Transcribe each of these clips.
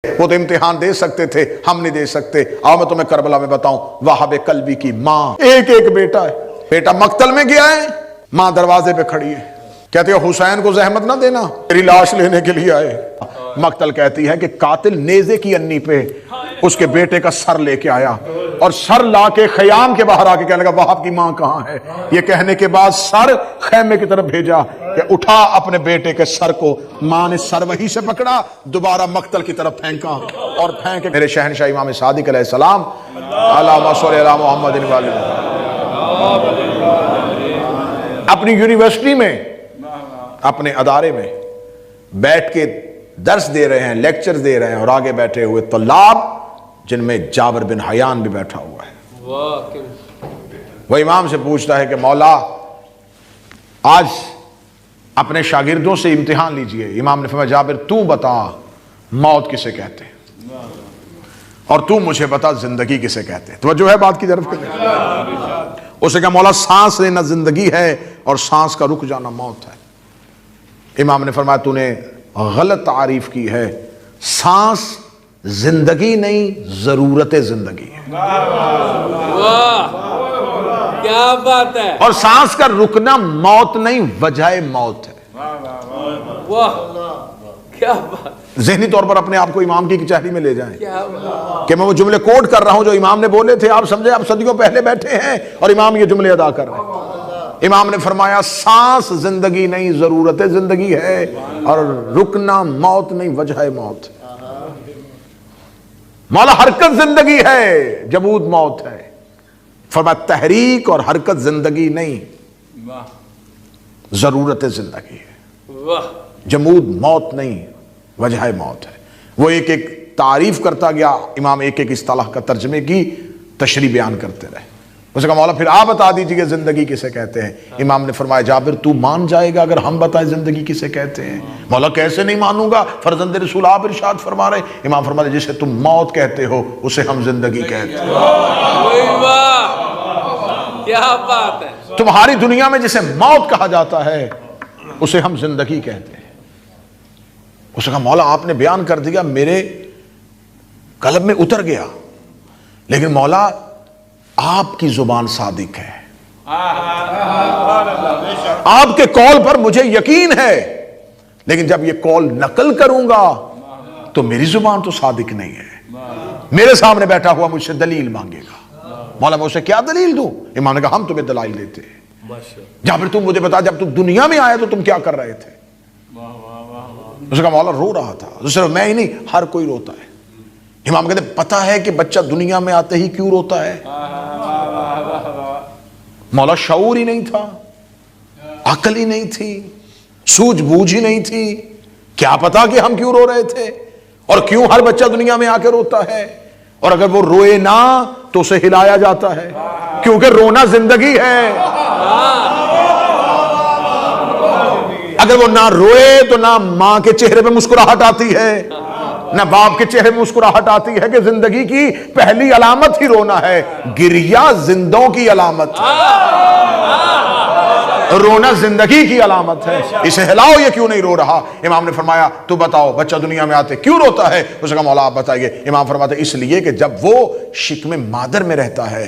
وہ تو امتحان دے سکتے تھے، ہم نہیں دے سکتے۔ آؤ میں تمہیں کربلا میں بتاؤں، وہاب قلبی کی ماں، ایک بیٹا ہے، بیٹا مقتل میں گیا ہے، ماں دروازے پہ کھڑی ہے، کہتے ہیں حسین کو زحمت نہ دینا، تیری لاش لینے کے لیے آئے۔ مقتل کہتی ہے کہ قاتل نیزے کی انی پہ اس کے بیٹے کا سر لے کے آیا، اور سر لا کے خیام کے باہر آ کے کہنے لگا وہاب کی ماں کہاں ہے؟ یہ کہنے کے بعد سر خیمے کی طرف بھیجا کہ اٹھا اپنے بیٹے کے سر کو۔ ماں نے سر وہیں سے پکڑا، دوبارہ مقتل کی طرف پھینکا، اور پھینک کے میرے شہنشاہ امام صادق علیہ السلام اللہم صلی علی محمد وعلی اپنی یونیورسٹی میں، اپنے ادارے میں بیٹھ کے درس دے رہے ہیں، لیکچر دے رہے ہیں، اور آگے بیٹھے ہوئے طلاب جن میں جابر بن حیان بھی بیٹھا ہوا ہے، وہ امام سے پوچھتا ہے کہ مولا آج اپنے شاگردوں سے امتحان لیجئے۔ امام نے فرمایا جابر تو بتا موت کسے کہتے ہیں، اور تو مجھے بتا زندگی کسے کہتے ہیں۔ توجہ ہے بات کی طرف؟ اسے کہا مولا سانس لینا زندگی ہے اور سانس کا رک جانا موت ہے۔ امام نے فرمایا تو نے غلط تعریف کی ہے، سانس زندگی نہیں ضرورت زندگی ہے، کیا بات ہے، اور سانس کا رکنا موت نہیں وجہ موت ہے۔ واہ کیا بات، ذہنی طور پر اپنے آپ کو امام کی کچہری میں لے جائیں کیا بات، کہ میں وہ جملے کوٹ کر رہا ہوں جو امام نے بولے تھے، آپ سمجھے آپ صدیوں پہلے بیٹھے ہیں اور امام یہ جملے ادا کر رہے ہیں۔ امام نے فرمایا سانس زندگی نہیں ضرورت زندگی ہے، اور رکنا موت نہیں وجہ موت ہے۔ مولا حرکت زندگی ہے، جمود موت ہے۔ فرمایا تحریک اور حرکت زندگی نہیں ضرورت زندگی ہے، واہ جمود موت نہیں وجہ موت ہے۔ وہ ایک ایک تعریف کرتا گیا امام، ایک ایک اصطلاح کا ترجمے کی تشریح بیان کرتے رہے۔ اس نے کہا مولا پھر آپ بتا دیجئے زندگی کسے کہتے ہیں۔ امام نے فرمایا جابر تو مان جائے گا اگر ہم بتائیں زندگی کسے کہتے ہیں؟ مولا کیسے نہیں مانوں گا، فرزند رسول آپ ارشاد فرما رہے ہیں۔ امام فرماتے جسے تم موت کہتے ہو اسے ہم زندگی کہتے ہیں۔ واہ کیا بات ہے، تمہاری دنیا میں جسے موت کہا جاتا ہے اسے ہم زندگی کہتے ہیں۔ اس نے کہا مولا آپ نے بیان کر دیا، میرے قلب میں اتر گیا، لیکن مولا آپ کی زبان صادق ہے، آپ کے قول پر مجھے یقین ہے، لیکن جب یہ قول نقل کروں گا تو میری زبان تو صادق نہیں ہے، میرے سامنے بیٹھا ہوا مجھ سے دلیل مانگے گا، مولا میں اسے کیا دلیل دوں؟ امام نے کہا ہم تمہیں دلائل دیتے ہیں۔ جابر تم مجھے بتا جب تم دنیا میں آئے تو تم کیا کر رہے تھے؟ اس نے کہا مولا رو رہا تھا، صرف میں ہی نہیں ہر کوئی روتا ہے۔ امام کہتے پتا ہے کہ بچہ دنیا میں آتے ہی کیوں روتا ہے؟ مولا شعور ہی نہیں تھا، عقل ہی نہیں تھی، سوجھ بوجھ ہی نہیں تھی، کیا پتا کہ ہم کیوں رو رہے تھے اور کیوں ہر بچہ دنیا میں آ کے روتا ہے، اور اگر وہ روئے نہ تو اسے ہلایا جاتا ہے، کیونکہ رونا زندگی ہے۔ اگر وہ نہ روئے تو نہ ماں کے چہرے پہ مسکراہٹ آتی ہے، نہ باپ کے چہرے میں مسکراہٹ آتی ہے، کہ زندگی کی پہلی علامت ہی رونا ہے، گریہ زندوں کی علامت ہے، رونا زندگی کی علامت ہے، اسے ہلاؤ یہ کیوں نہیں رو رہا؟ امام نے فرمایا تو بتاؤ بچہ دنیا میں آتے کیوں روتا ہے؟ اس نے کہا مولا آپ بتائیے۔ امام فرماتے اس لیے کہ جب وہ شکم مادر میں رہتا ہے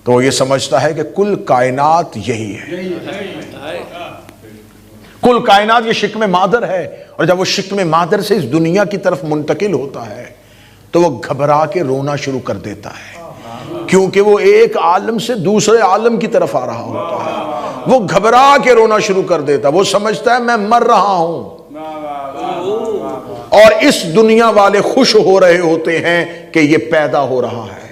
تو وہ یہ سمجھتا ہے کہ کل کائنات یہی ہے، کل کائنات یہ شکم مادر ہے، اور جب وہ شکم مادر سے اس دنیا کی طرف منتقل ہوتا ہے تو وہ گھبرا کے رونا شروع کر دیتا ہے، کیونکہ وہ ایک عالم سے دوسرے عالم کی طرف آ رہا ہوتا ہے، وہ گھبرا کے رونا شروع کر دیتا ہے، وہ سمجھتا ہے میں مر رہا ہوں، اور اس دنیا والے خوش ہو رہے ہوتے ہیں کہ یہ پیدا ہو رہا ہے،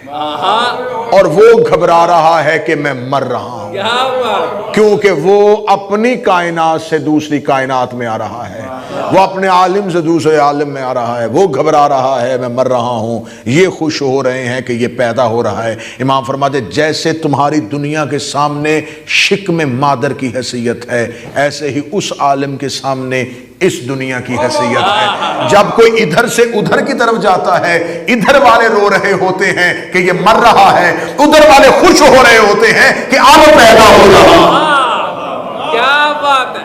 اور وہ گھبرا رہا ہے کہ میں مر رہا ہوں، کیونکہ وہ اپنی کائنات سے دوسری کائنات میں آ رہا ہے، وہ اپنے عالم سے دوسرے عالم میں آ رہا ہے، وہ گھبرا رہا ہے میں مر رہا ہوں، یہ خوش ہو رہے ہیں کہ یہ پیدا ہو رہا ہے۔ امام فرماتے جیسے تمہاری دنیا کے سامنے شکم مادر کی حیثیت ہے، ایسے ہی اس عالم کے سامنے اس دنیا کی حیثیت ہے۔ جب کوئی ادھر سے ادھر کی طرف جاتا ہے، ادھر والے رو رہے ہوتے ہیں کہ یہ مر رہا ہے، ادھر والے خوش ہو رہے ہوتے ہیں کہ اب پیدا ہو رہا۔ کیا بات ہے،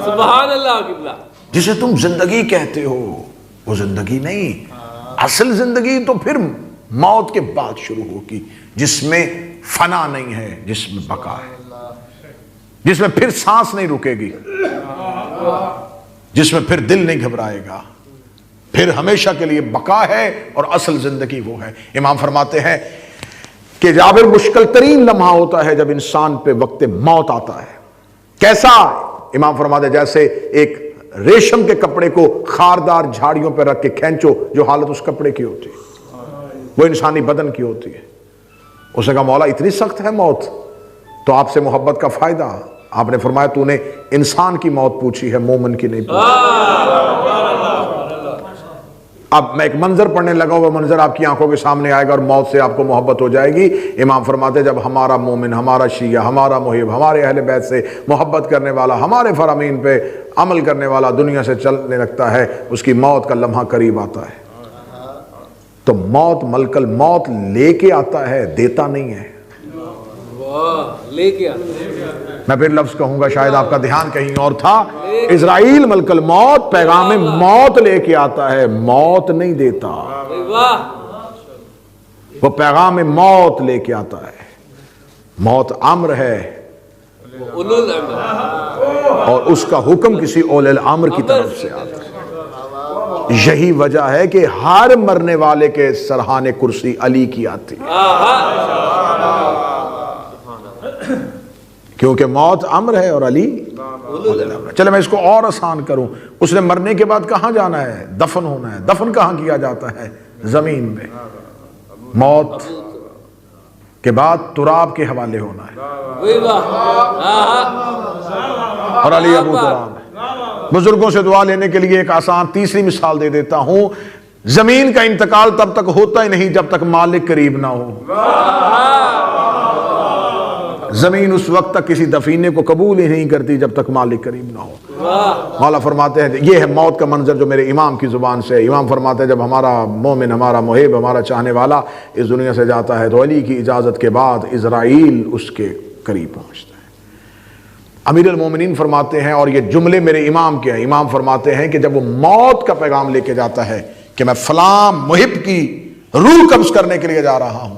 سبحان اللہ۔ جسے تم زندگی کہتے ہو وہ زندگی نہیں. اصل زندگی تو پھر موت کے بعد شروع ہوگی، جس میں فنا نہیں ہے، جس میں بقا ہے، جس میں پھر سانس نہیں رکے گی، جس میں پھر دل نہیں گھبرائے گا، پھر ہمیشہ کے لیے بقا ہے اور اصل زندگی وہ ہے. امام فرماتے ہیں کہ جابر مشکل ترین لمحہ ہوتا ہے جب انسان پہ وقت موت آتا ہے. کیسا؟ امام فرماتے ہیں جیسے ایک ریشم کے کپڑے کو خاردار جھاڑیوں پہ رکھ کے کھینچو، جو حالت اس کپڑے کی ہوتی ہے وہ انسانی بدن کی ہوتی ہے. اس نے کہا مولا اتنی سخت ہے موت، تو آپ سے محبت کا فائدہ. آپ نے فرمایا تو نے انسان کی موت پوچھی ہے، مومن کی نہیں پوچھی. اب میں ایک منظر پڑھنے لگا ہوں، وہ منظر آپ کی آنکھوں کے سامنے آئے گا اور موت سے آپ کو محبت ہو جائے گی. امام فرماتے جب ہمارا مومن، ہمارا شیعہ، ہمارا محب، ہمارے اہل بیت سے محبت کرنے والا، ہمارے فرامین پہ عمل کرنے والا دنیا سے چلنے لگتا ہے، اس کی موت کا لمحہ قریب آتا ہے. تو موت ملک الموت لے کے آتا ہے، دیتا نہیں ہے. لے کے میں پھر لفظ کہوں گا، شاید آپ کا دھیان کہیں اور تھا. اسرائیل ملک الموت پیغام موت لے کے آتا ہے، موت نہیں دیتا. وہ پیغام موت لے کے آتا ہے. موت امر ہے اور اس کا حکم کسی اولے الامر کی طرف سے آتا ہے. یہی وجہ ہے کہ ہر مرنے والے کے سرحان کرسی علی کی آتی ہے، کیونکہ موت امر ہے اور علی. چلے میں اس کو اور آسان کروں. اس نے مرنے کے بعد کہاں جانا ہے؟ دفن ہونا ہے. دفن کہاں کیا جاتا ہے؟ زمین میں. موت کے بعد تراب کے حوالے ہونا ہے. اور علی ابو تراب ہے. بزرگوں سے دعا لینے کے لیے ایک آسان تیسری مثال دے دیتا ہوں. زمین کا انتقال تب تک ہوتا ہی نہیں جب تک مالک قریب نہ ہو. زمین اس وقت تک کسی دفینے کو قبول ہی نہیں کرتی جب تک مالک قریب نہ ہو. مولا فرماتے ہیں یہ ہے موت کا منظر جو میرے امام کی زبان سے. امام فرماتے ہیں جب ہمارا مومن، ہمارا محب، ہمارا چاہنے والا اس دنیا سے جاتا ہے تو علی کی اجازت کے بعد اسرائیل اس کے قریب پہنچتا ہے. امیر المومنین فرماتے ہیں، اور یہ جملے میرے امام کے ہیں، امام فرماتے ہیں کہ جب وہ موت کا پیغام لے کے جاتا ہے کہ میں فلاں محب کی روح قبض کرنے کے لیے جا رہا ہوں،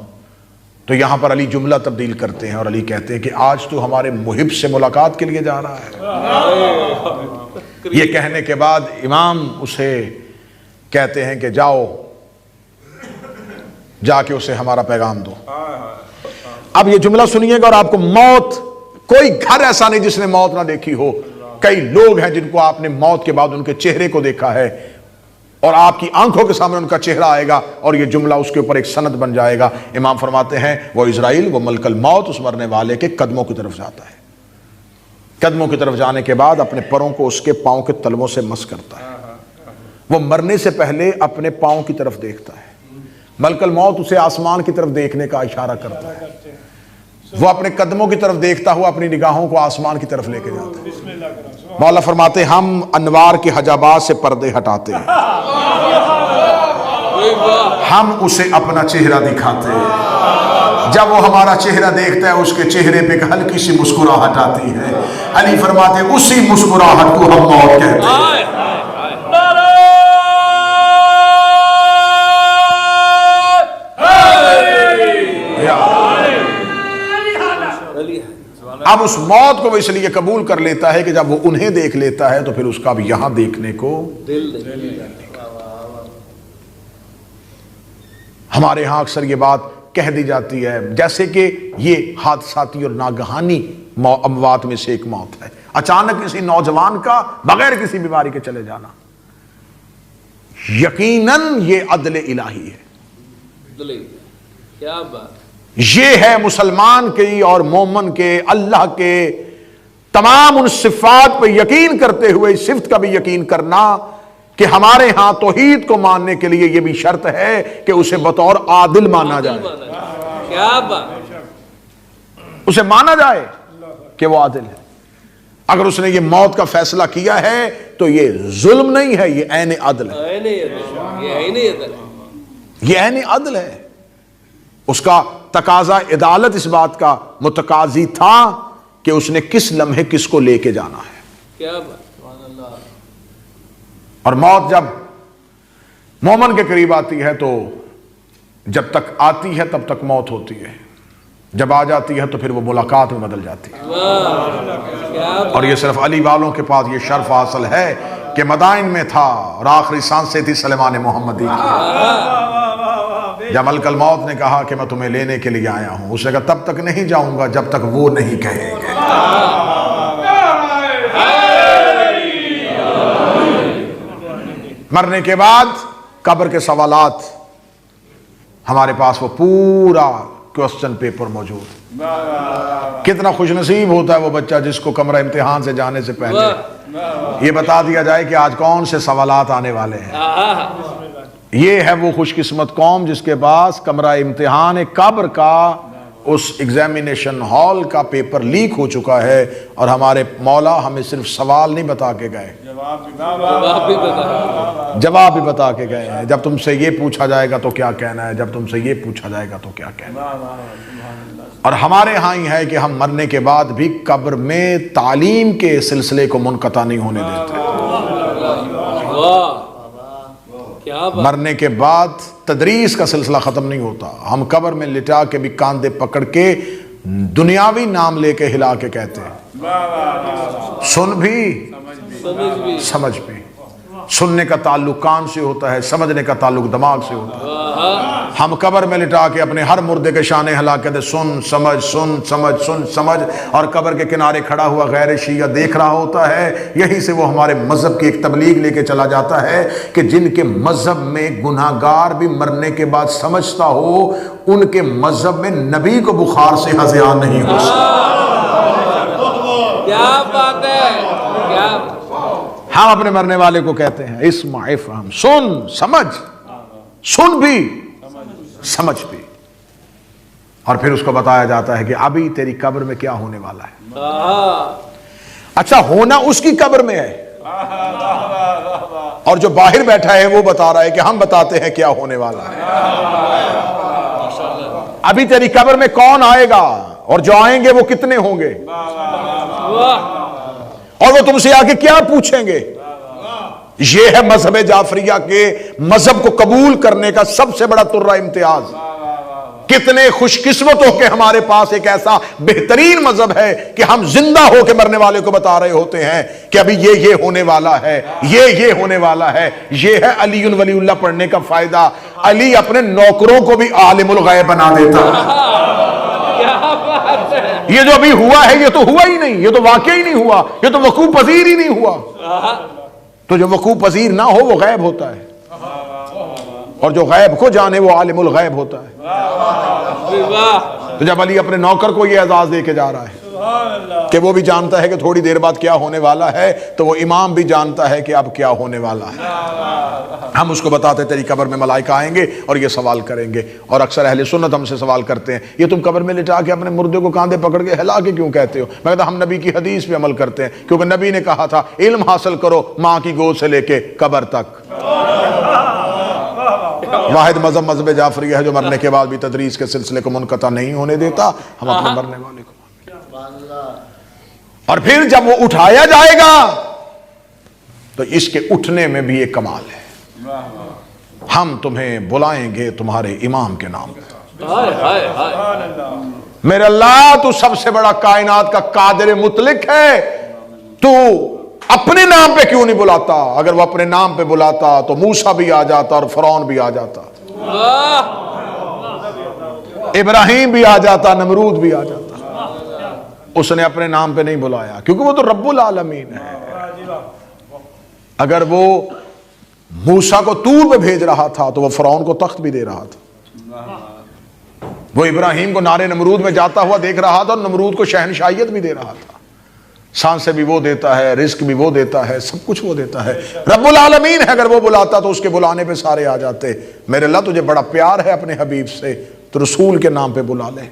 تو یہاں پر علی جملہ تبدیل کرتے ہیں اور علی کہتے ہیں کہ آج تو ہمارے محب سے ملاقات کے لیے جا رہا ہے. یہ کہنے کے بعد امام اسے کہتے ہیں کہ جاؤ، جا کے اسے ہمارا پیغام دو. اب یہ جملہ سنیے گا اور آپ کو موت، کوئی گھر ایسا نہیں جس نے موت نہ دیکھی ہو. کئی لوگ ہیں جن کو آپ نے موت کے بعد ان کے چہرے کو دیکھا ہے اور آپ کی آنکھوں کے سامنے ان کا چہرہ آئے گا اور یہ جملہ اس کے اوپر ایک سند بن جائے گا. امام فرماتے ہیں وہ اسرائیل، وہ ملک الموت اس مرنے والے کے قدموں کی طرف جاتا ہے. قدموں کی طرف جانے کے بعد اپنے پروں کو اس کے پاؤں کے تلووں سے مس کرتا ہے. وہ مرنے سے پہلے اپنے پاؤں کی طرف دیکھتا ہے. ملک الموت اسے آسمان کی طرف دیکھنے کا اشارہ کرتا ہے. وہ اپنے قدموں کی طرف دیکھتا ہوا اپنی نگاہوں کو آسمان کی طرف لے کے جاتا ہے. مولا فرماتے ہم انوار کے حجابات سے پردے ہٹاتے ہیں، ہم اسے اپنا چہرہ دکھاتے ہیں. جب وہ ہمارا چہرہ دیکھتا ہے اس کے چہرے پہ ایک hلکی سی مسکراہٹ آتی ہے. علی فرماتے ہیں اسی مسکراہٹ کو ہم موت کہتے ہیں. اب اس موت کو وہ اس لیے قبول کر لیتا ہے کہ جب وہ انہیں دیکھ لیتا ہے تو پھر اس کا بھی یہاں دیکھنے کو ہمارے ہاں اکثر یہ بات کہہ دی جاتی ہے جیسے کہ یہ حادثاتی اور ناگہانی اموات میں سے ایک موت ہے. اچانک کسی نوجوان کا بغیر کسی بیماری کے چلے جانا، یقیناً یہ عدل الہی ہے. کیا بات، یہ ہے مسلمان کی اور مومن کے اللہ کے تمام ان صفات پہ یقین کرتے ہوئے اس صفت کا بھی یقین کرنا کہ ہمارے ہاں توحید کو ماننے کے لیے یہ بھی شرط ہے کہ اسے بطور عادل مانا جائے. کیا بات، اسے مانا جائے کہ وہ عادل ہے. اگر اس نے یہ موت کا فیصلہ کیا ہے تو یہ ظلم نہیں ہے، یہ عین عدل ہے. یہ عین عدل ہے. اس کا تقاضا عدالت اس بات کا متقاضی تھا کہ اس نے کس لمحے کس کو لے کے جانا ہے. کیا بات. اور موت جب مومن کے قریب آتی ہے تو جب تک آتی ہے تب تک موت ہوتی ہے، جب آ جاتی ہے تو پھر وہ ملاقات میں بدل جاتی ہے۔ اور یہ صرف علی والوں کے پاس یہ شرف حاصل ہے کہ مدائن میں تھا اور آخری سانسیں تھی سلیمان محمدی کی۔ جب ملک الموت نے کہا کہ میں تمہیں لینے کے لیے آیا ہوں، اس نے کہا تب تک نہیں جاؤں گا جب تک وہ نہیں کہیں گے۔ مرنے کے بعد قبر کے سوالات ہمارے پاس وہ پورا کوسچن پیپر موجود۔ کتنا خوش نصیب ہوتا ہے وہ بچہ جس کو کمرہ امتحان سے جانے سے پہلے یہ بتا دیا جائے کہ آج کون سے سوالات آنے والے ہیں۔ یہ ہے وہ خوش قسمت قوم جس کے پاس کمرہ امتحان قبر کا اس ایگزامینیشن ہال کا پیپر لیک ہو چکا ہے، اور ہمارے مولا ہمیں صرف سوال نہیں بتا کے گئے، جواب بھی بتا کے گئے ہیں۔ جب تم سے یہ پوچھا جائے گا تو کیا کہنا ہے، جب تم سے یہ پوچھا جائے گا تو کیا کہنا ہے۔ اور ہمارے ہاں ہی ہے کہ ہم مرنے کے بعد بھی قبر میں تعلیم کے سلسلے کو منقطع نہیں ہونے دیتے۔ مرنے کے بعد تدریس کا سلسلہ ختم نہیں ہوتا۔ ہم قبر میں لٹا کے بھی کاندھے پکڑ کے دنیاوی نام لے کے ہلا کے کہتے ہیں، سن بھی سمجھ بھی۔ سننے کا تعلق کان سے ہوتا ہے، سمجھنے کا تعلق دماغ سے ہوتا ہے۔ ہم قبر میں لٹا کے اپنے ہر مردے کے شانے ہلا کے دے سن سمجھ سن سمجھ سن سمجھ، اور قبر کے کنارے کھڑا ہوا غیر شیعہ دیکھ رہا ہوتا ہے۔ یہیں سے وہ ہمارے مذہب کی ایک تبلیغ لے کے چلا جاتا ہے کہ جن کے مذہب میں گناہگار بھی مرنے کے بعد سمجھتا ہو، ان کے مذہب میں نبی کو بخار سے ہذیان نہیں ہو سکتا۔ کیا بات ہے، کیا ہم اپنے مرنے والے کو کہتے ہیں اسمع افہم، سن سمجھ، سن بھی سمجھ بھی۔ اور پھر اس کو بتایا جاتا ہے کہ ابھی تیری قبر میں کیا ہونے والا ہے۔ اچھا، ہونا اس کی قبر میں ہے، اور جو باہر بیٹھا ہے وہ بتا رہا ہے کہ ہم بتاتے ہیں کیا ہونے والا ہے۔ ابھی تیری قبر میں کون آئے گا اور جو آئیں گے وہ کتنے ہوں گے، اور وہ تم سے آگے کیا پوچھیں گے۔ یہ ہے مذہب جعفریہ کے مذہب کو قبول کرنے کا سب سے بڑا ترہ امتیاز۔ کتنے خوش قسمت ہو کہ ہمارے پاس ایک ایسا بہترین مذہب ہے کہ ہم زندہ ہو کے مرنے والے کو بتا رہے ہوتے ہیں کہ ابھی یہ ہونے والا ہے، یہ ہونے والا ہے۔ یہ ہے علی ولی اللہ پڑھنے کا فائدہ۔ علی اپنے نوکروں کو بھی عالم الغیب بنا دیتا ہے۔ یہ جو ابھی ہوا ہے یہ تو ہوا ہی نہیں، یہ تو واقع ہی نہیں ہوا، یہ تو وقوع پذیر ہی نہیں ہوا۔ تو جو وقوع پذیر نہ ہو وہ غیب ہوتا ہے، اور جو غیب کو جانے وہ عالم الغیب ہوتا ہے۔ تو جب علی اپنے نوکر کو یہ اعزاز دے کے جا رہا ہے کہ وہ بھی جانتا ہے کہ تھوڑی دیر بعد کیا ہونے والا ہے، تو وہ امام بھی جانتا ہے کہ اب کیا ہونے والا ہے۔ ہم اس کو بتاتے تیری قبر میں ملائکہ آئیں گے اور یہ سوال کریں گے، اور اکثر اہل سنت ہم سے سوال کرتے ہیں یہ تم قبر میں لٹا کے اپنے مردے کو کاندھے پکڑ کے ہلا کے کیوں کہتے ہو؟ میں کہتا ہم نبی کی حدیث پہ عمل کرتے ہیں، کیونکہ نبی نے کہا تھا علم حاصل کرو ماں کی گود سے لے کے قبر تک۔ واحد مذہب جعفریہ ہے جو مرنے کے بعد بھی تدریس کے سلسلے کو منقطع نہیں ہونے دیتا۔ ہم اپنے مرنے والے کو، اور پھر جب وہ اٹھایا جائے گا تو اس کے اٹھنے میں بھی ایک کمال ہے۔ ہم تمہیں بلائیں گے تمہارے امام کے نام پہ۔ میرے اللہ تو سب سے بڑا کائنات کا قادر مطلق ہے، تو اپنے نام پہ کیوں نہیں بلاتا؟ اگر وہ اپنے نام پہ بلاتا تو موسیٰ بھی آ جاتا اور فرعون بھی آ جاتا، ابراہیم بھی آ جاتا، نمرود بھی آ جاتا۔ اس نے اپنے نام پہ نہیں بلایا کیونکہ وہ تو رب العالمین ہے۔ اگر وہ موسیٰ کو طور پہ بھیج رہا تھا تو وہ فرعون کو تخت بھی دے رہا تھا، وہ ابراہیم کو نارے نمرود میں جاتا ہوا دیکھ رہا تھا اور نمرود کو شہنشاہیت بھی دے رہا تھا۔ سانسیں بھی وہ دیتا ہے، رزق بھی وہ دیتا ہے، سب کچھ وہ دیتا ہے، رب العالمین ہے۔ اگر وہ بلاتا تو اس کے بلانے پہ سارے آ جاتے۔ میرے اللہ تجھے بڑا پیار ہے اپنے حبیب سے تو رسول کے نام پہ بلا لے۔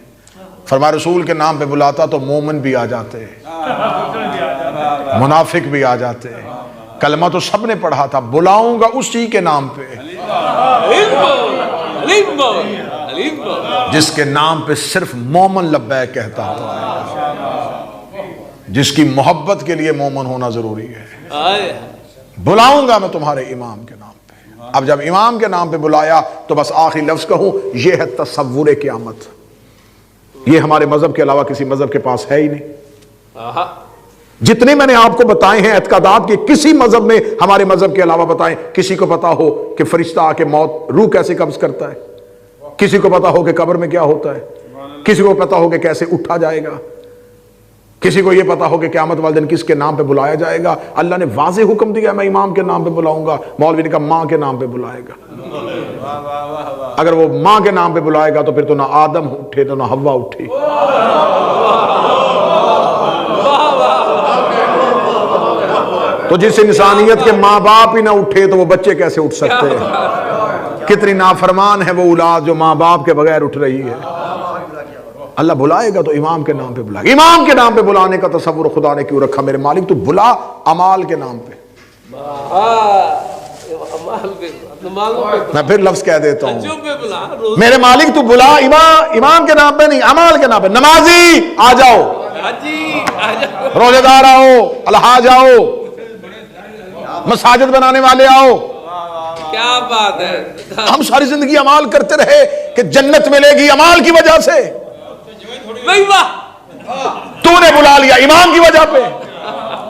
فرمایا رسول کے نام پہ بلاتا تو مومن بھی آ جاتے، منافق بھی آ جاتے۔ کلمہ تو سب نے پڑھا تھا، بلاؤں گا اسی کے نام پہ جس کے نام پہ صرف مومن لبیک کہتا ہے، جس کی محبت کے لیے مومن ہونا ضروری ہے۔ بلاؤں گا میں تمہارے امام کے نام پہ۔ اب جب امام کے نام پہ بلایا تو بس آخری لفظ کہوں، یہ ہے تصور قیامت. یہ ہمارے مذہب کے علاوہ کسی مذہب کے پاس ہے ہی نہیں. جتنے میں نے آپ کو بتائے ہیں اعتقادات کے، کسی مذہب میں، ہمارے مذہب کے علاوہ بتائیں کسی کو پتا ہو کہ فرشتہ آ کے موت روح کیسے قبض کرتا ہے؟ کسی کو پتا ہو کہ قبر میں کیا ہوتا ہے؟ کسی کو پتا ہو کہ کیسے اٹھا جائے گا؟ کسی کو یہ پتا ہو کہ قیامت والے دن کس کے نام پہ بلایا جائے گا؟ اللہ نے واضح حکم دیا میں امام کے نام پہ بلاؤں گا. مولوی نے کہا ماں کے نام پہ بلائے گا. اگر وہ ماں کے نام پہ بلائے گا تو پھر تو نہ آدم اٹھے تو نہ حوا اٹھی. تو جس انسانیت کے ماں باپ ہی نہ اٹھے تو وہ بچے کیسے اٹھ سکتے ہیں؟ کتنی نافرمان ہے وہ اولاد جو ماں باپ کے بغیر اٹھ رہی ہے. اللہ بلائے گا تو امام کے نام پہ بلائے گا. امام کے نام پہ بلانے کا تصور خدا نے کیوں رکھا؟ میرے مالک تو بلا امال کے نام پہ. میں پھر لفظ کہہ دیتا ہوں، میرے مالک تو بلا امام کے نام پہ نہیں، امال کے نام پہ. نمازی آ جاؤ، روزے دار آؤ، الحاج آؤ، مساجد بنانے والے آؤ. کیا بات ہے. ہم ساری زندگی عمال کرتے رہے کہ جنت ملے گی عمال کی وجہ سے. تو نے بلا لیا امام کی وجہ پہ.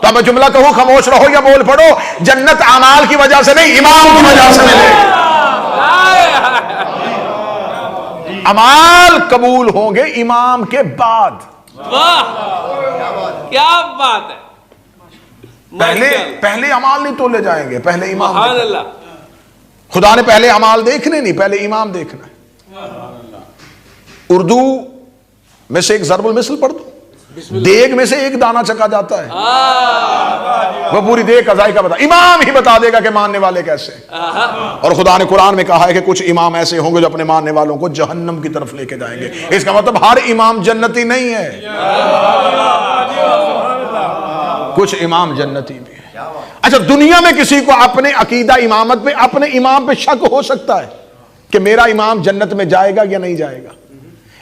تو میں جملہ کہوں خاموش رہو یا بول پڑو، جنت اعمال کی وجہ سے نہیں، امام کی وجہ سے ملے. اعمال قبول ہوں گے امام کے بعد. واہ کیا بات ہے. پہلے اعمال نہیں تولے جائیں گے، پہلے امام. سبحان اللہ. خدا نے پہلے اعمال دیکھنے نہیں، پہلے امام دیکھنا ہے. اردو میں سے ایک ضرب المثل پڑھ دو، دیگ میں سے ایک دانہ چکا جاتا ہے، وہ پوری دیگ کا ذائقہ بتا، امام ہی بتا دے گا کہ ماننے والے کیسے. اور خدا نے قرآن میں کہا ہے کہ کچھ امام ایسے ہوں گے جو اپنے ماننے والوں کو جہنم کی طرف لے کے جائیں گے. اس کا مطلب ہر امام جنتی نہیں ہے، کچھ امام جنتی بھی ہے. اچھا، دنیا میں کسی کو اپنے عقیدہ امامت پہ، اپنے امام پہ شک ہو سکتا ہے کہ میرا امام جنت میں جائے گا یا نہیں جائے گا،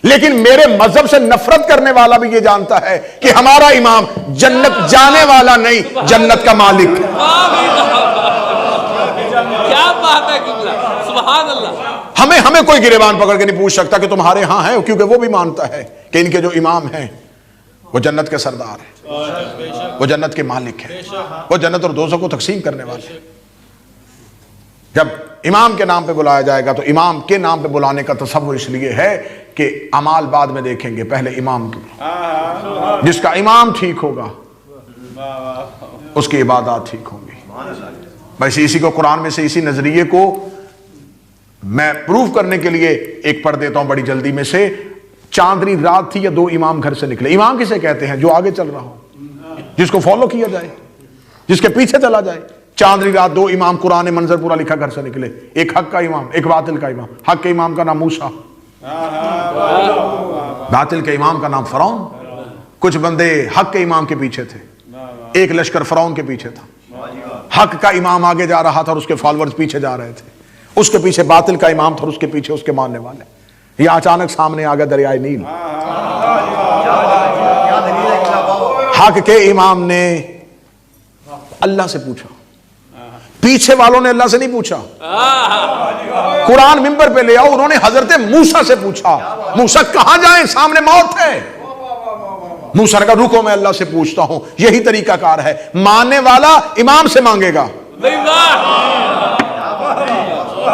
لیکن میرے مذہب سے نفرت کرنے والا بھی یہ جانتا ہے کہ ہمارا امام جنت جانے والا نہیں، جنت کا مالک ہے. کیا بات ہے سبحان اللہ. ہمیں کوئی گریبان پکڑ کے نہیں پوچھ سکتا کہ تمہارے ہاں ہیں، کیونکہ وہ بھی مانتا ہے کہ ان کے جو امام ہیں وہ جنت کے سردار ہیں، وہ جنت کے مالک ہیں، وہ جنت اور دوزخ کو تقسیم کرنے والے ہیں. جب امام کے نام پہ بلایا جائے گا تو امام کے نام پہ بلانے کا تصور اس لیے ہے کہ اعمال بعد میں دیکھیں گے، پہلے امام کی. جس کا امام ٹھیک ہوگا اس کی عبادات ٹھیک ہوں گی. بس اسی کو قرآن میں سے اسی نظریے کو میں پروف کرنے کے لیے ایک پڑھ دیتا ہوں بڑی جلدی میں سے. چاندنی رات تھی یا دو امام گھر سے نکلے. امام کسے کہتے ہیں؟ جو آگے چل رہا ہو، جس کو فالو کیا جائے، جس کے پیچھے چلا جائے. چاندنی رات دو امام، قرآن منظر پورا لکھا، گھر سے نکلے. ایک حق کا امام، ایک باطل کا امام. حق کے امام کا نام موسیٰ، باطل کے امام کا نام فرعون. کچھ بندے حق کے امام کے پیچھے تھے، ایک لشکر فرعون کے پیچھے تھا. حق کا امام آگے جا رہا تھا اور اس کے فالورز پیچھے جا رہے تھے. اس کے پیچھے باطل کا امام تھا اور اس کے پیچھے اس کے ماننے والے. یہ اچانک سامنے آ گیا دریائے نیل. حق کے امام نے اللہ سے پوچھا، پیچھے والوں نے اللہ سے نہیں پوچھا. قرآن ممبر پہ لے آؤ، انہوں نے حضرت موسیٰ سے پوچھا، موسیٰ کہاں جائیں، سامنے موت ہے. موسیٰ نے کہا رکو میں اللہ سے پوچھتا ہوں. یہی طریقہ کار ہے، ماننے والا امام سے مانگے گا،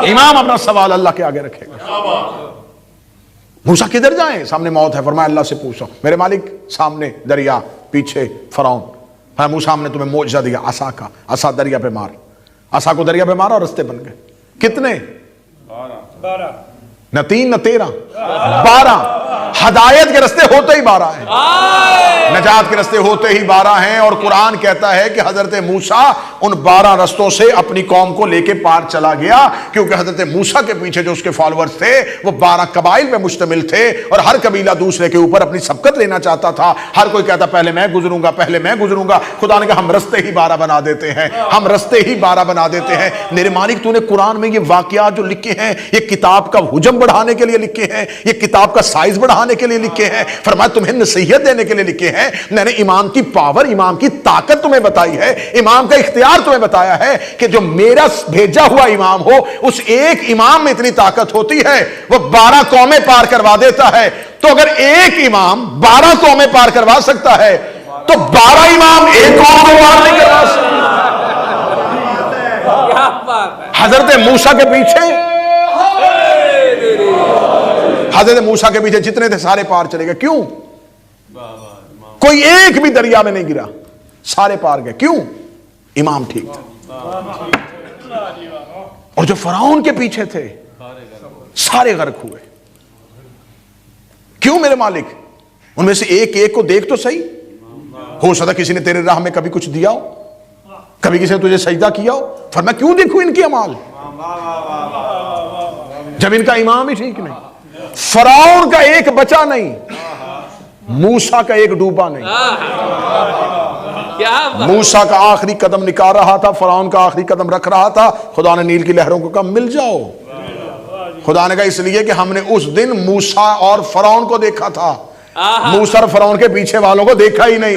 امام اپنا سوال اللہ کے آگے رکھے گا. موسیٰ کدھر جائیں؟ سامنے موت ہے. فرمایا اللہ سے پوچھو. میرے مالک سامنے دریا، پیچھے فرعون. موسیٰ ہم نے تمہیں معجزہ دیا عصا کا، عصا دریا پہ مار. عصا کو دریا پہ مارا اور رستے بن گئے. کتنے؟ 12. نہ 3 نہ 13، 12. ہدایت کے رستے ہوتے ہی 12 ہیں، نجات کے رستے ہوتے ہی 12 ہیں. اور قرآن کہتا ہے کہ حضرت موسیٰ ان 12 رستوں سے اپنی قوم کو لے کے پار چلا گیا، کیونکہ حضرت موسیٰ کے پیچھے جو اس کے فالورز تھے وہ 12 قبائل پہ مشتمل تھے، اور ہر قبیلہ دوسرے کے اوپر اپنی سبقت لینا چاہتا تھا. ہر کوئی کہتا پہلے میں گزروں گا، پہلے میں گزروں گا. خدا نے کہا ہم رستے ہی 12 بنا دیتے ہیں، ہم رستے ہی 12 بنا دیتے ہیں. میرے مالک تو نے قرآن میں یہ واقعات جو لکھے ہیں، یہ کتاب کا حجم بڑھانے کے لیے لکھے ہیں، یہ کتاب کا سائز بڑھانے کے لیے لکھے ہیں، فرمایا تمہیں نصیحت دینے کے لیے لکھے ہیں۔ میں نے امام کی پاور، امام کی طاقت تمہیں بتائی ہے، امام کا اختیار تمہیں بتایا ہے کہ جو میرا بھیجا ہوا امام ہو، اس ایک امام میں اتنی طاقت ہوتی ہے وہ 12 قومیں پار کروا دیتا ہے۔ تو اگر ایک امام 12 قومیں پار کروا سکتا ہے تو 12 امام ایک قوم کو پار نہیں کروا سکتے۔ کیا بات ہے، حضرت موسیٰ کے پیچھے، حضرت موسیٰ کے پیچھے جتنے تھے سارے پار چلے گئے۔ کیوں؟ کوئی ایک بھی دریا میں نہیں گرا، سارے پار گئے۔ کیوں؟ امام ٹھیک تھا۔ اور جو فرعون کے پیچھے تھے سارے غرق ہوئے۔ کیوں میرے مالک؟ ان میں سے ایک ایک کو دیکھ تو صحیح، ہو سکتا کسی نے تیرے راہ میں کبھی کچھ دیا ہو، کبھی کسی نے تجھے سجدہ کیا ہو، فرمایا کیوں دیکھوں ان کی اعمال جب ان کا امام ہی ٹھیک نہیں۔ فرعون کا ایک بچا نہیں، موسیٰ کا ایک ڈوبا نہیں۔ کیا بات، موسیٰ کا آخری قدم نکال رہا تھا، فرعون کا آخری قدم رکھ رہا تھا، خدا نے نیل کی لہروں کو کہا مل جاؤ۔ خدا نے کہا اس لیے کہ ہم نے اس دن موسیٰ اور فرعون کو دیکھا تھا، موسیٰ اور فرعون کے پیچھے والوں کو دیکھا ہی نہیں۔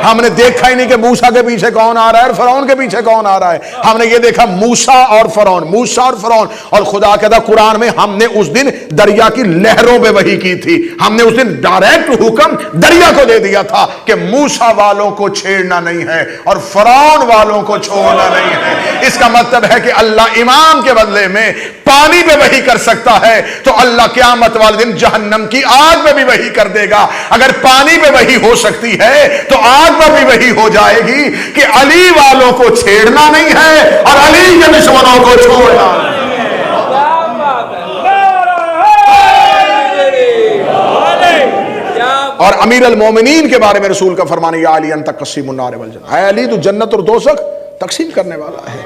ہم نے دیکھا ہی نہیں کہ موسیٰ کے پیچھے کون آ رہا ہے اور فرعون کے پیچھے کون آ رہا ہے، ہم نے یہ دیکھا موسیٰ اور فرعون، موسیٰ اور فرعون۔ اور خدا کہتا قرآن میں ہم نے اس دن دریا کی لہروں پہ وحی کی تھی، ہم نے اس دن ڈائریکٹ حکم دریا کو دے دیا تھا کہ موسیٰ والوں کو چھیڑنا نہیں ہے اور فرعون والوں کو چھوڑنا نہیں ہے۔ اس کا مطلب ہے کہ اللہ امام کے بدلے میں پانی پہ وحی کر سکتا ہے تو اللہ قیامت والے دن جہنم کی آگ پہ بھی وحی کر دے گا۔ اگر پانی پہ وحی ہو سکتی ہے تو آگ پر بھی وحی ہو جائے گی کہ علی والوں کو چھیڑنا نہیں ہے اور علی کے دشمنوں کو چھوڑنا نہیں ہے۔ کیا بات ہے، اور امیر المومنین کے بارے میں رسول کا فرمان یا علی انت قسیم النار والجنہ، اے علی تو جنت اور دوزخ تقسیم کرنے والا ہے۔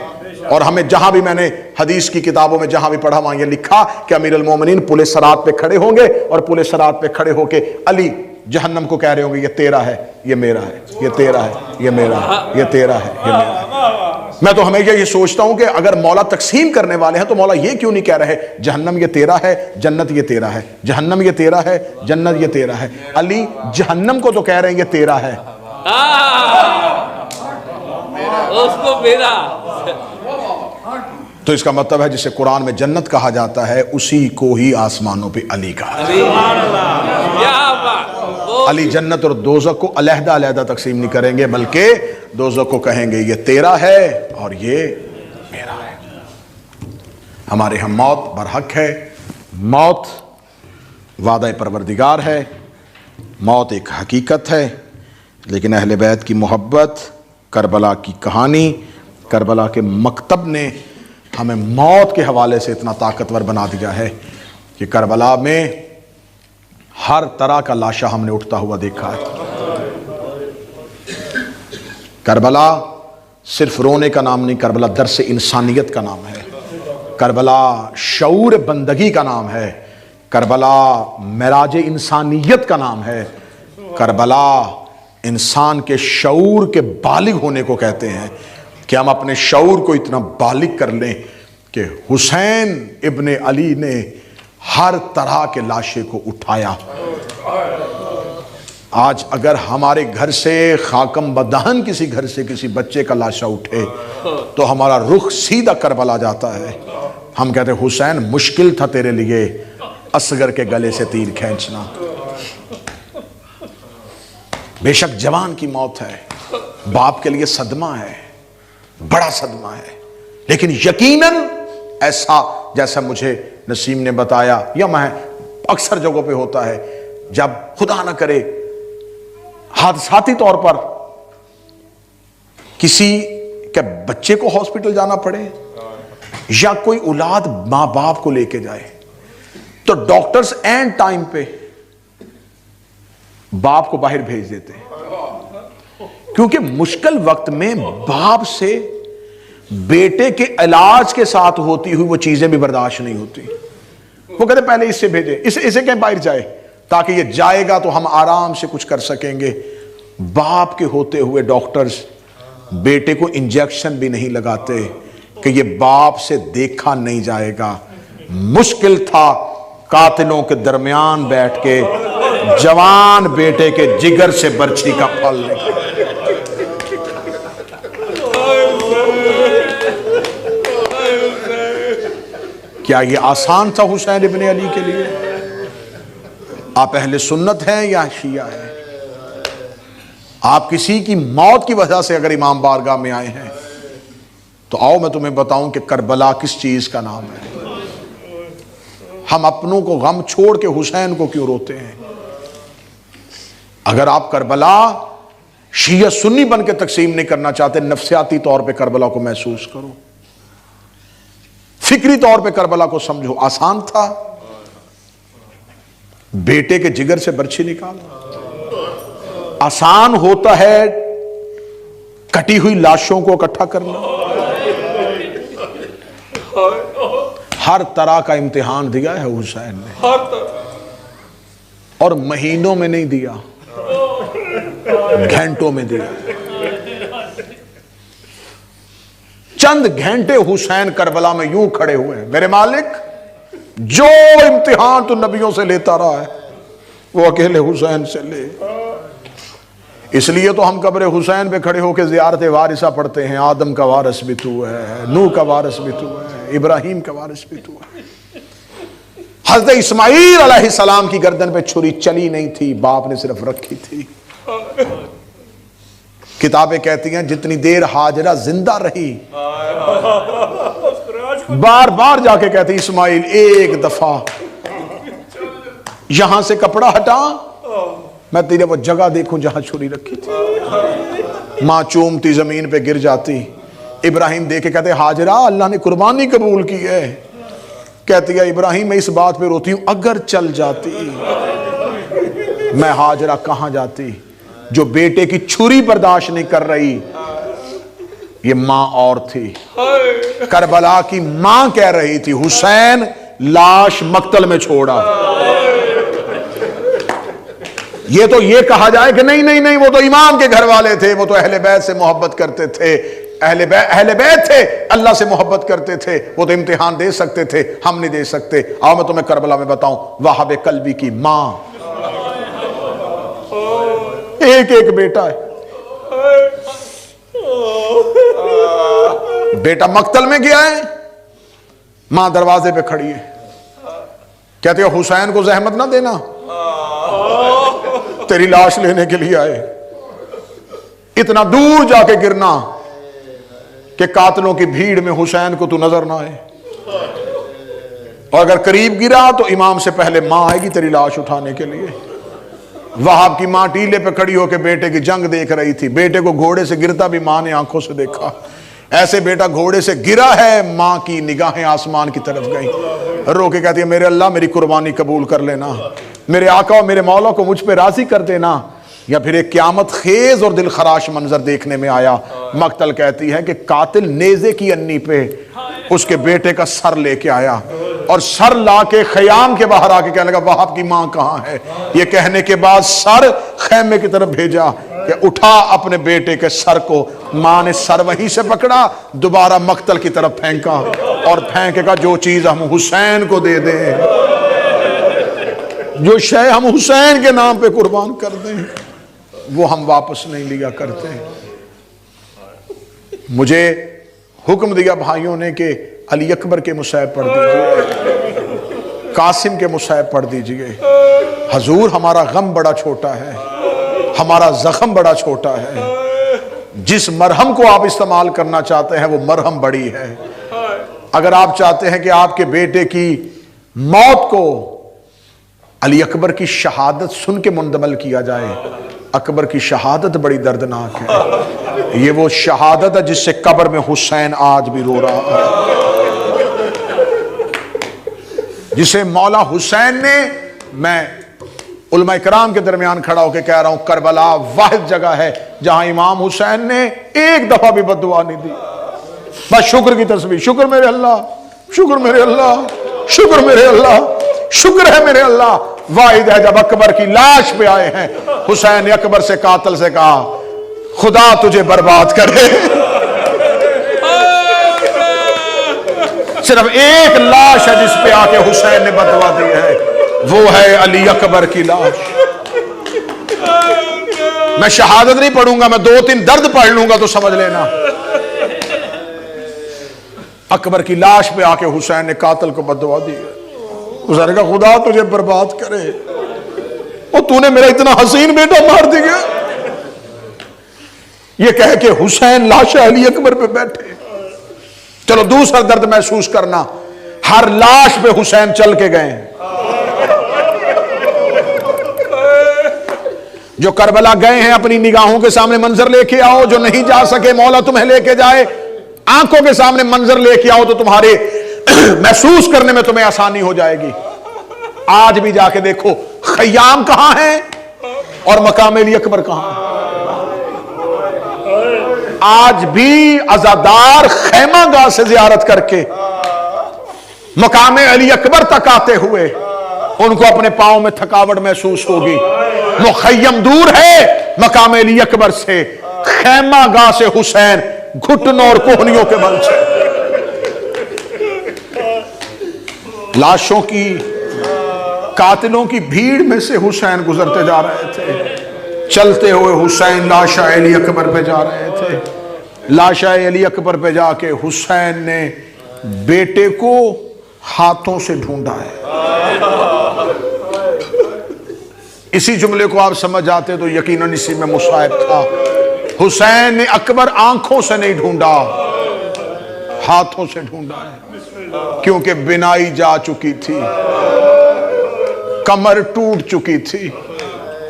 اور ہمیں جہاں بھی میں نے حدیث کی کتابوں میں جہاں بھی پڑھا وہاں یہ لکھا کہ امیر المومنین پل صراط پہ کھڑے ہوں گے اور پل صراط پہ کھڑے ہو کے علی جہنم کو کہہ رہے ہوں گے یہ تیرا ہے، یہ میرا ہے، یہ تیرا ہے، یہ میرا ہے، یہ تیرا ہے، یہ میرا ہے۔ میں تو ہمیشہ یہ سوچتا ہوں کہ اگر مولا تقسیم کرنے والے ہیں تو مولا یہ کیوں نہیں کہہ رہے جہنم یہ تیرا ہے، جنت یہ تیرا ہے، جہنم یہ تیرا ہے، جنت یہ تیرا ہے۔ علی جہنم کو تو کہہ رہے ہیں یہ تیرا ہے، اس کو میرا۔ تو اس کا مطلب ہے جسے قرآن میں جنت کہا جاتا ہے اسی کو ہی آسمانوں پہ علی کہا جاتا ہے۔ کیا بات، علی جنت اور دوزخ کو علیحدہ علیحدہ تقسیم نہیں کریں گے بلکہ دوزخ کو کہیں گے یہ تیرا ہے اور یہ میرا ہے۔ ہمارے ہم موت برحق ہے، موت وعدہ پروردگار ہے، موت ایک حقیقت ہے، لیکن اہل بیت کی محبت، کربلا کی کہانی، کربلا کے مکتب نے ہمیں موت کے حوالے سے اتنا طاقتور بنا دیا ہے کہ کربلا میں ہر طرح کا لاشا ہم نے اٹھتا ہوا دیکھا ہے۔ کربلا صرف رونے کا نام نہیں، کربلا درس انسانیت کا نام ہے، کربلا شعور بندگی کا نام ہے، کربلا معراج انسانیت کا نام ہے، کربلا انسان کے شعور کے بالغ ہونے کو کہتے ہیں کہ ہم اپنے شعور کو اتنا بالغ کر لیں کہ حسین ابن علی نے ہر طرح کے لاشے کو اٹھایا۔ آج اگر ہمارے گھر سے خاکم بدہن کسی گھر سے کسی بچے کا لاشا اٹھے تو ہمارا رخ سیدھا کربلا جاتا ہے، ہم کہتے ہیں حسین مشکل تھا تیرے لیے اصغر کے گلے سے تیر کھینچنا۔ بے شک جوان کی موت ہے، باپ کے لیے صدمہ ہے، بڑا صدمہ ہے، لیکن یقیناً ایسا جیسا مجھے نسیم نے بتایا یا میں اکثر جگہوں پہ ہوتا ہے جب خدا نہ کرے حادثاتی طور پر کسی کے بچے کو ہاسپٹل جانا پڑے یا کوئی اولاد ماں باپ کو لے کے جائے تو ڈاکٹرز اینڈ ٹائم پہ باپ کو باہر بھیج دیتے ہیں، کیونکہ مشکل وقت میں باپ سے بیٹے کے علاج کے ساتھ ہوتی ہوئی وہ چیزیں بھی برداشت نہیں ہوتی۔ وہ کہتے پہلے اس سے بھیجے، اسے کہیں باہر جائے تاکہ یہ جائے گا تو ہم آرام سے کچھ کر سکیں گے۔ باپ کے ہوتے ہوئے ڈاکٹرز بیٹے کو انجیکشن بھی نہیں لگاتے کہ یہ باپ سے دیکھا نہیں جائے گا۔ مشکل تھا قاتلوں کے درمیان بیٹھ کے جوان بیٹے کے جگر سے برچھی کا پھل نکالا۔ کیا یہ آسان تھا حسین ابن علی کے لیے؟ آپ اہل سنت ہیں یا شیعہ ہیں؟ آپ کسی کی موت کی وجہ سے اگر امام بارگاہ میں آئے ہیں تو آؤ میں تمہیں بتاؤں کہ کربلا کس چیز کا نام ہے۔ ہم اپنوں کو غم چھوڑ کے حسین کو کیوں روتے ہیں؟ اگر آپ کربلا شیعہ سنی بن کے تقسیم نہیں کرنا چاہتے، نفسیاتی طور پہ کربلا کو محسوس کرو، فکری طور پہ کربلا کو سمجھو۔ آسان تھا بیٹے کے جگر سے برچھی نکالنا؟ آسان ہوتا ہے کٹی ہوئی لاشوں کو اکٹھا کرنا؟ ہر طرح کا امتحان دیا ہے حسین نے، اور مہینوں میں نہیں دیا، گھنٹوں میں دیا۔ چند گھنٹے حسین کربلا میں یوں کھڑے ہوئے ہیں، میرے مالک جو امتحان تو نبیوں سے لیتا رہا ہے وہ اکیلے حسین سے لے۔ اس لیے تو ہم قبر حسین پہ کھڑے ہو کے زیارت وارثہ پڑھتے ہیں، آدم کا وارث بھی تو ہے، نوح کا وارث بھی تو ہے، ابراہیم کا وارث بھی تو ہے۔ حضرت اسماعیل علیہ السلام کی گردن پہ چھری چلی نہیں تھی، باپ نے صرف رکھی تھی۔ کتابیں کہتی ہیں جتنی دیر ہاجرہ زندہ رہی بار بار جا کے کہتی اسماعیل ایک دفعہ یہاں سے کپڑا ہٹا، میں تیرے وہ جگہ دیکھوں جہاں چھری رکھی تھی۔ ماں چومتی زمین پہ گر جاتی، ابراہیم دیکھ کے کہتے ہاجرہ اللہ نے قربانی قبول کی ہے۔ کہتی ہے ابراہیم میں اس بات پہ روتی ہوں اگر چل جاتی میں ہاجرہ کہاں جاتی؟ جو بیٹے کی چھری برداشت نہیں کر رہی یہ ماں اور تھی۔ کربلا کی ماں کہہ رہی تھی حسین لاش مقتل میں چھوڑا۔ یہ تو یہ کہا جائے کہ نہیں وہ تو امام کے گھر والے تھے، وہ تو اہل بیت سے محبت کرتے تھے، اہل بیت تھے، اللہ سے محبت کرتے تھے، وہ تو امتحان دے سکتے تھے، ہم نہیں دے سکتے۔ آؤ میں تمہیں کربلا میں بتاؤں وہاب قلبی کی ماں، ایک ایک بیٹا ہے، بیٹا مقتل میں گیا ہے، ماں دروازے پہ کھڑی ہے، کہتے ہیں حسین کو زحمت نہ دینا، تیری لاش لینے کے لیے آئے۔ اتنا دور جا کے گرنا کہ قاتلوں کی بھیڑ میں حسین کو تو نظر نہ آئے، اور اگر قریب گرا تو امام سے پہلے ماں آئے گی تیری لاش اٹھانے کے لیے۔ وہاب کی ماں ٹیلے پہ کھڑی ہو کے بیٹے کی جنگ دیکھ رہی تھی، بیٹے کو گھوڑے سے گرتا بھی ماں نے آنکھوں سے دیکھا، ایسے بیٹا گھوڑے سے گرا ہے، ماں کی نگاہیں آسمان کی طرف گئیں، رو کے کہتی ہے میرے اللہ میری قربانی قبول کر لینا، میرے آقا اور میرے مولا کو مجھ پہ راضی کر دینا۔ یا پھر ایک قیامت خیز اور دل خراش منظر دیکھنے میں آیا، مقتل کہتی ہے کہ قاتل نیزے کی انی پہ اس کے بیٹے کا سر لے کے آیا، اور سر لا کے خیام کے باہر آ کے کہنے لگا وہاب کی ماں کہاں ہے؟ یہ کہنے کے بعد سر خیمے کی طرف بھیجا کہ اٹھا اپنے بیٹے کے سر کو۔ ماں نے سر وہیں سے پکڑا، دوبارہ مقتل کی طرف پھینکا، اور پھینکے گا جو چیز ہم حسین کو دے دیں، جو شے ہم حسین کے نام پہ قربان کر دیں وہ ہم واپس نہیں لیا کرتے۔ مجھے حکم دیا بھائیوں نے کہ علی اکبر کے مصحف پڑھ دیجئے، قاسم کے مصحف پڑھ دیجئے۔ حضور ہمارا غم بڑا چھوٹا ہے، ہمارا زخم بڑا چھوٹا ہے، جس مرہم کو آپ استعمال کرنا چاہتے ہیں وہ مرہم بڑی ہے۔ اگر آپ چاہتے ہیں کہ آپ کے بیٹے کی موت کو علی اکبر کی شہادت سن کے مندمل کیا جائے، اکبر کی شہادت بڑی دردناک ہے، یہ وہ شہادت ہے جس سے قبر میں حسین آج بھی رو رہا ہے، جسے مولا حسین نے، میں علماء کرام کے درمیان کھڑا ہو کے کہہ رہا ہوں کربلا واحد جگہ ہے جہاں امام حسین نے ایک دفعہ بھی بد دعا نہیں دی، بس شکر کی تسبیح، شکر میرے اللہ، شکر میرے اللہ، شکر میرے اللہ، شکر ہے میرے اللہ۔ واحد ہے جب اکبر کی لاش پہ آئے ہیں، حسین نے اکبر سے قاتل سے کہا خدا تجھے برباد کرے، صرف ایک لاش ہے جس پہ کے حسین نے بدوا دی ہے، وہ ہے علی اکبر کی لاش۔ میں شہادت نہیں پڑھوں گا، میں 2-3 درد پڑھ لوں گا تو سمجھ لینا۔ اکبر کی لاش پہ آ کے حسین نے قاتل کو بدوا دی ہے۔ حسین نے کہا خدا تجھے برباد کرے، اور تو نے میرا اتنا حسین بیٹا مار دیا۔ یہ کہہ کے حسین لاش علی اکبر پہ بیٹھے۔ چلو دوسرا درد محسوس کرنا، ہر لاش پہ حسین چل کے گئے ہیں۔ جو کربلا گئے ہیں اپنی نگاہوں کے سامنے منظر لے کے آؤ، جو نہیں جا سکے مولا تمہیں لے کے جائے، آنکھوں کے سامنے منظر لے کے آؤ تو تمہارے محسوس کرنے میں تمہیں آسانی ہو جائے گی۔ آج بھی جا کے دیکھو خیام کہاں ہیں اور مقام علی اکبر کہاں ہیں۔ آج بھی عزادار خیمہ گاہ سے زیارت کر کے مقام علی اکبر تک آتے ہوئے ان کو اپنے پاؤں میں تھکاوٹ محسوس ہوگی۔ مخیم دور ہے مقام علی اکبر سے، خیمہ گاہ سے حسین گھٹنوں اور کوہنیوں کے بل سے لاشوں کی، قاتلوں کی بھیڑ میں سے حسین گزرتے جا رہے تھے۔ چلتے ہوئے حسین لاشا علی اکبر پہ جا رہے تھے۔ لاشا علی اکبر پہ جا کے حسین نے بیٹے کو ہاتھوں سے ڈھونڈا ہے۔ اسی جملے کو آپ سمجھ جاتے تو یقیناً اسی میں مصائب تھا۔ حسین نے اکبر آنکھوں سے نہیں ڈھونڈا، ہاتھوں سے ڈھونڈا ہے، کیونکہ بنائی جا چکی تھی، کمر ٹوٹ چکی تھی۔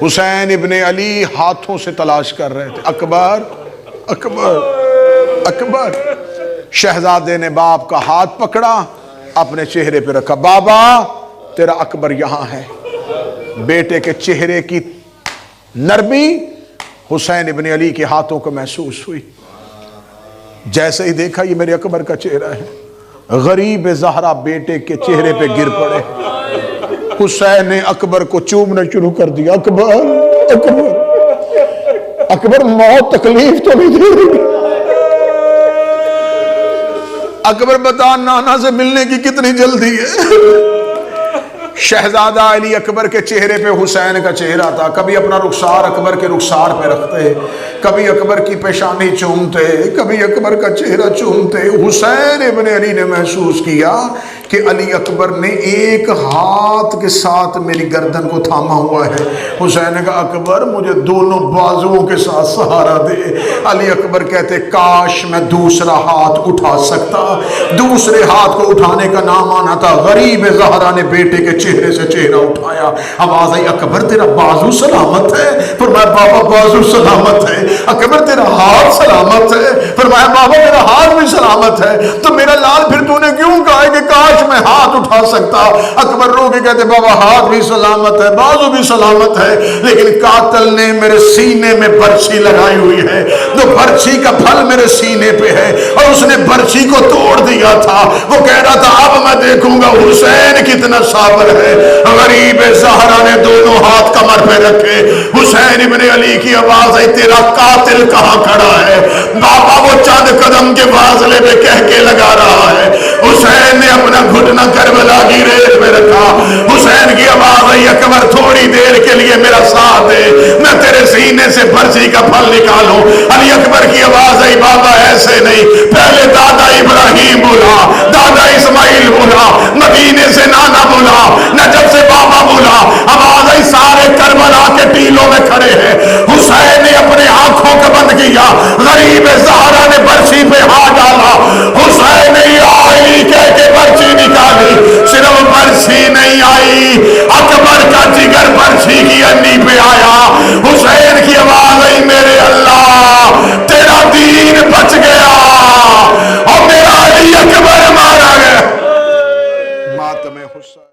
حسین ابن علی ہاتھوں سے تلاش کر رہے تھے، اکبر اکبر اکبر۔ شہزادے نے باپ کا ہاتھ پکڑا، اپنے چہرے پہ رکھا، بابا تیرا اکبر یہاں ہے۔ بیٹے کے چہرے کی نرمی حسین ابن علی کے ہاتھوں کو محسوس ہوئی۔ جیسے ہی دیکھا یہ میرے اکبر کا چہرہ ہے، غریب زہرا بیٹے کے چہرے پہ گر پڑے۔ حسین نے اکبر کو چومنا شروع کر دیا، اکبر اکبر اکبر، موت تکلیف تو نہیں دے رہی؟ اکبر بتا نانا سے ملنے کی کتنی جلدی ہے؟ شہزادہ علی اکبر کے چہرے پہ حسین کا چہرہ تھا۔ کبھی اپنا رخسار اکبر کے رخسار پہ رکھتے، کبھی اکبر کی پیشانی چومتے، کبھی اکبر کا چہرہ چومتے۔ حسین ابن علی نے محسوس کیا کہ علی اکبر نے ایک ہاتھ کے ساتھ میری گردن کو تھاما ہوا ہے۔ حسین نے کہا اکبر مجھے دونوں بازوؤں کے ساتھ سہارا دے۔ علی اکبر کہتے کاش میں دوسرا ہاتھ اٹھا سکتا۔ دوسرے ہاتھ کو اٹھانے کا نام آنا تھا۔ غریب زہرا نے بیٹے کے چہرے سے چہرہ اٹھایا، آواز آئی اکبر تیرا بازو سلامت ہے؟ فرمایا بابا بازو سلامت ہے۔ اکبر تیرا ہاتھ سلامت ہے؟ فرمایا بابا میرا ہاتھ بھی سلامت ہے۔ تو میرا لال پھر تو نے کیوں کہا کہ کاش میں ہاتھ اٹھا سکتا؟ اکبر رو کے کہتے بابا ہاتھ بھی سلامت ہے، بازو بھی سلامت ہے، لیکن قاتل نے میرے سینے میں برچھی لگائی ہوئی ہے، تو برچھی کا پھل میرے سینے پہ ہے، اور اس نے برچھی کو توڑ دیا تھا۔ وہ کہہ رہا تھا اب میں دیکھوں گا حسین کتنا صابر ہے۔ غریب زہرا نے دونوں ہاتھ کمر پہ رکھے۔ حسین ابن علی کی آواز آئی تیرا قاتل کہاں کھڑا ہے؟ بابا وہ چند قدم کے فاصلے پہ کہہ کے لگا رہا ہے۔ حسین نے اپنا گھٹنا کربلا کی ریت میں رکھا۔ حسین کی آواز آئی اکبر تھوڑی دیر کے لیے میرا ساتھ دے، میں تیرے سینے سے برچھی کا پھل نکالوں۔ علی اکبر کی آواز آئی بابا ایسے نہیں، پہلے دادا ابراہیم بولا، دادا اسماعیل بولا، مدینے سے نانا بولا، نجف سے بابا بولا۔ آواز آئی سارے کربلا کے ٹیلوں میں کھڑے ہیں۔ حسین نے اپنے آنکھوں کو بند کیا، غریب زہرا نے برچھی پہ ہاتھ ڈالا، حسین نے یا علی کہہ کے برچھی نکالی، صرف